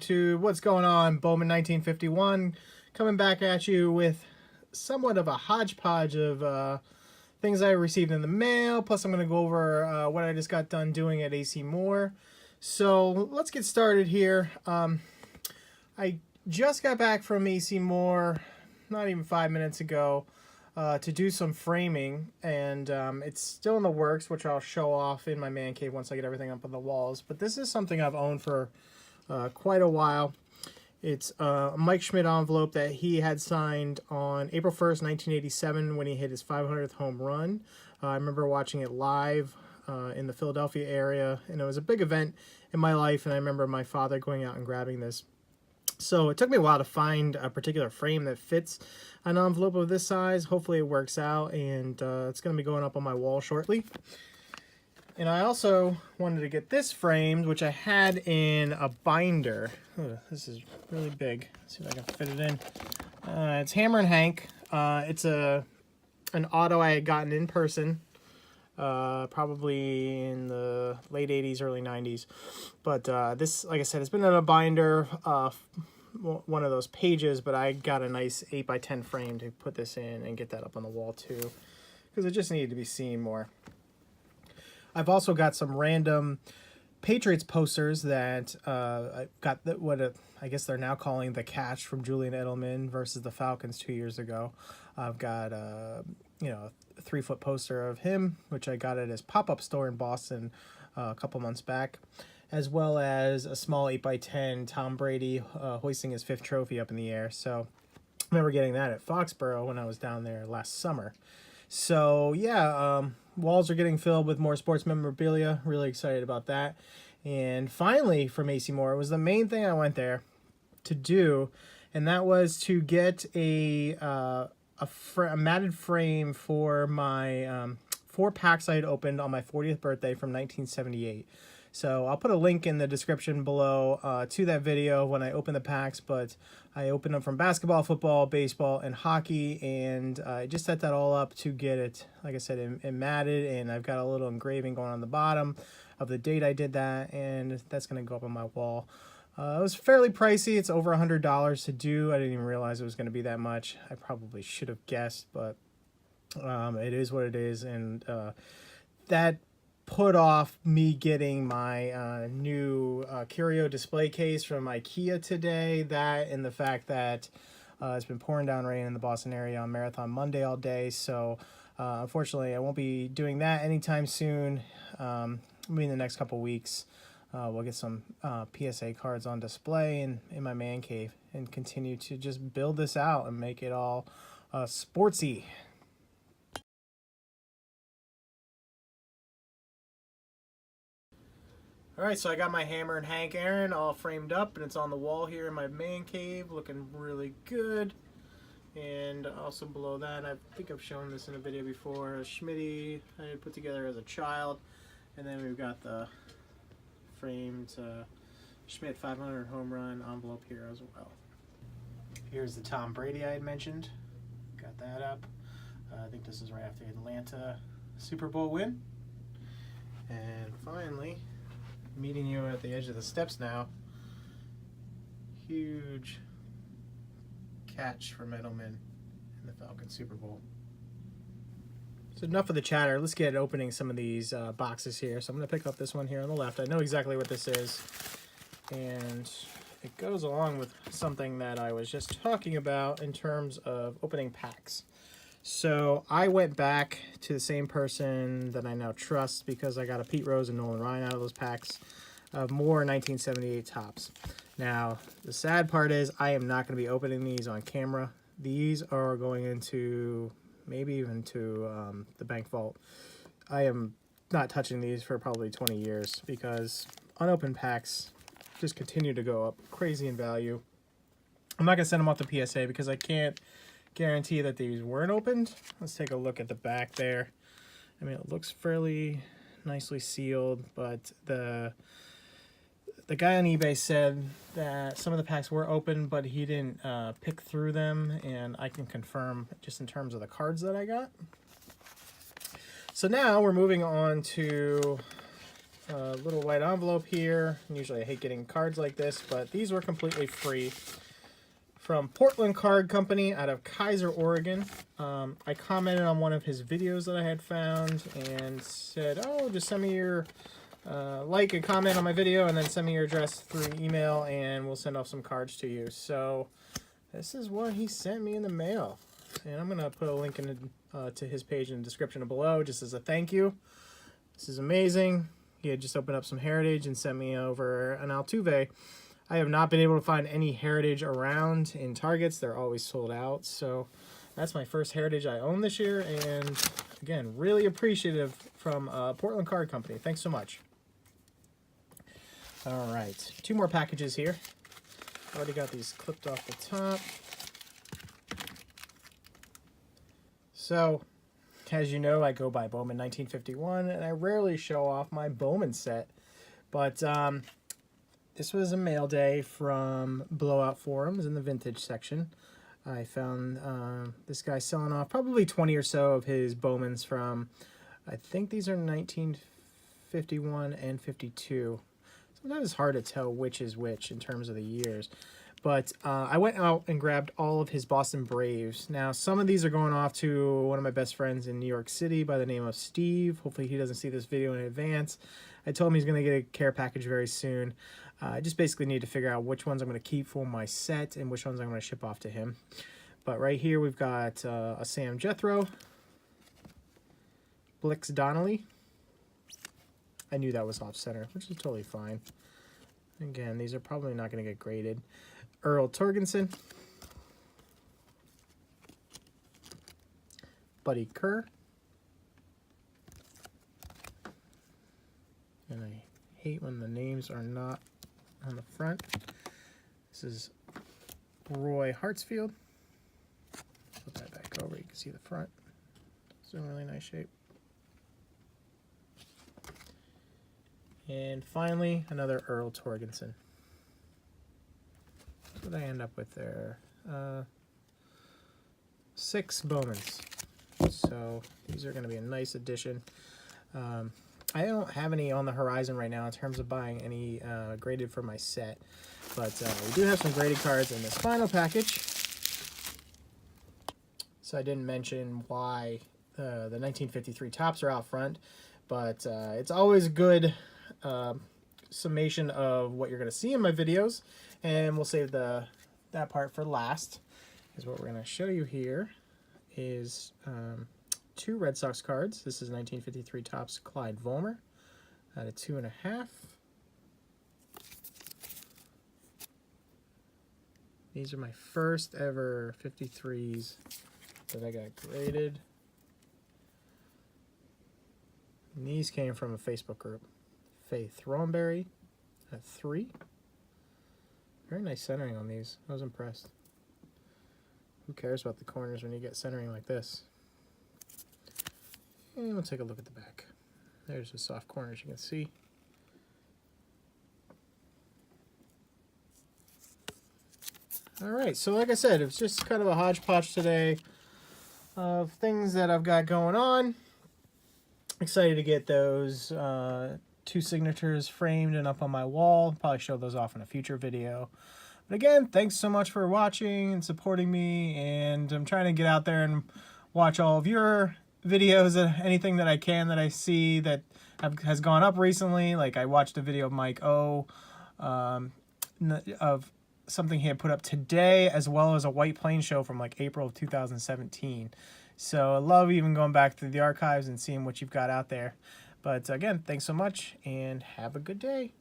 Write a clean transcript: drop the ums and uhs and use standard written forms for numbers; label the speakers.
Speaker 1: YouTube. What's going on? Bowman 1951 coming back at you with somewhat of a hodgepodge of things I received in the mail. Plus, I'm going to go over what I just got done doing at AC Moore. So let's get started here. I just got back from AC Moore not even 5 minutes ago to do some framing, and it's still in the works, which I'll show off in my man cave once I get everything up on the walls. But this is something I've owned for quite a while. It's a Mike Schmidt envelope that he had signed on April 1st, 1987 when he hit his 500th home run. I remember watching it live in the Philadelphia area, and it was a big event in my life, and I remember my father going out and grabbing this. So it took me a while to find a particular frame that fits an envelope of this size. Hopefully it works out, and it's going to be going up on my wall shortly. And I also wanted to get this framed, which I had in a binder. Oh, this is really big. Let's see if I can fit it in. It's Hammer and Hank. It's an auto I had gotten in person, probably in the late 80s, early 90s. But this, like I said, it's been in a binder, one of those pages, but I got a nice 8x10 frame to put this in and get that up on the wall too, because it just needed to be seen more. I've also got some random Patriots posters that I got I guess they're now calling the catch from Julian Edelman versus the Falcons 2 years ago. I've got a 3-foot poster of him, which I got at his pop-up store in Boston a couple months back, as well as a small 8x10 Tom Brady hoisting his 5th trophy up in the air. So I remember getting that at Foxborough when I was down there last summer. So yeah, walls are getting filled with more sports memorabilia. Really excited about that. And finally, from AC Moore, it was the main thing I went there to do, and that was to get a matted frame for my 4 packs I had opened on my 40th birthday from 1978. So I'll put a link in the description below to that video when I open the packs, but I opened them from basketball, football, baseball, and hockey, and I just set that all up to get it, like I said, matted, and I've got a little engraving going on the bottom of the date I did that, and that's going to go up on my wall. It was fairly pricey. It's over $100 to do. I didn't even realize it was going to be that much. I probably should have guessed, but it is what it is, and that put off me getting my new curio display case from IKEA today. That and the fact that it's been pouring down rain in the Boston area on Marathon Monday all day, so unfortunately I won't be doing that anytime soon. Maybe in the next couple weeks we'll get some PSA cards on display in my man cave and continue to just build this out and make it all sportsy. Alright, so I got my Hammer and Hank Aaron all framed up, and it's on the wall here in my man cave, looking really good. And also below that, I think I've shown this in a video before, a Schmitty I had put together as a child. And then we've got the framed Schmidt 500 home run envelope here as well. Here's the Tom Brady I had mentioned. Got that up. I think this is right after the Atlanta Super Bowl win. And finally, meeting you at the edge of the steps now. Huge catch from Edelman in the Falcons Super Bowl. So enough of the chatter. Let's get opening some of these boxes here. So I'm going to pick up this one here on the left. I know exactly what this is. And it goes along with something that I was just talking about in terms of opening packs. So I went back to the same person that I now trust because I got a Pete Rose and Nolan Ryan out of those packs of more 1978 tops. Now, the sad part is I am not going to be opening these on camera. These are going into, maybe even to the bank vault. I am not touching these for probably 20 years because unopened packs just continue to go up crazy in value. I'm not going to send them off to PSA because I can't guarantee that these weren't opened. Let's take a look at the back there. I mean, it looks fairly nicely sealed, but the guy on eBay said that some of the packs were open, but he didn't pick through them, and I can confirm just in terms of the cards that I got. So now we're moving on to a little white envelope here. Usually I hate getting cards like this, but these were completely free. From Portland Card Company out of Kaiser, Oregon. I commented on one of his videos that I had found and said, oh, just send me your like and comment on my video and then send me your address through email and we'll send off some cards to you. So this is what he sent me in the mail. And I'm going to put a link to his page in the description below just as a thank you. This is amazing. He had just opened up some Heritage and sent me over an Altuve. I have not been able to find any Heritage around in Targets. They're always sold out. So that's my first Heritage I own this year. And again, really appreciative from Portland Card Company. Thanks so much. All right, 2 more packages here. Already got these clipped off the top. So, as you know, I go by Bowman 1951, and I rarely show off my Bowman set. But this was a mail day from Blowout Forums in the vintage section. I found this guy selling off probably 20 or so of his Bowmans from, I think these are 1951 and 52. Sometimes it's hard to tell which is which in terms of the years. But I went out and grabbed all of his Boston Braves. Now, some of these are going off to one of my best friends in New York City by the name of Steve. Hopefully he doesn't see this video in advance. I told him he's going to get a care package very soon. I just basically need to figure out which ones I'm going to keep for my set and which ones I'm going to ship off to him. But right here we've got a Sam Jethro, Blix Donnelly. I knew that was off center, which is totally fine. Again, these are probably not going to get graded. Earl Torgenson, Buddy Kerr, and I hate when the names are not on the front. This is Roy Hartsfield. Put that back over, you can see the front. It's in really nice shape. And finally, another Earl Torgenson. That's what I end up with there. 6 Bowmans. So these are going to be a nice addition. I don't have any on the horizon right now in terms of buying any graded for my set. But we do have some graded cards in this final package. So I didn't mention why the 1953 tops are out front. But it's always good summation of what you're going to see in my videos, and we'll save that part for last. Is what we're going to show you here is 2 Red Sox cards. This is 1953 tops Clyde Vollmer at a 2.5. These are my first ever 53s that I got graded, and these came from a Facebook group. Faith Thornberry at 3. Very nice centering on these. I was impressed. Who cares about the corners when you get centering like this? And we'll take a look at the back. There's the soft corners you can see. Alright, so like I said, it was just kind of a hodgepodge today of things that I've got going on. Excited to get those 2 signatures framed and up on my wall. Probably show those off in a future video. But again, thanks so much for watching and supporting me, and I'm trying to get out there and watch all of your videos, anything that I can that I see that has gone up recently. Like I watched a video of Mike O of something he had put up today, as well as a White Plains show from like April of 2017. So I love even going back through the archives and seeing what you've got out there. But again, thanks so much and have a good day.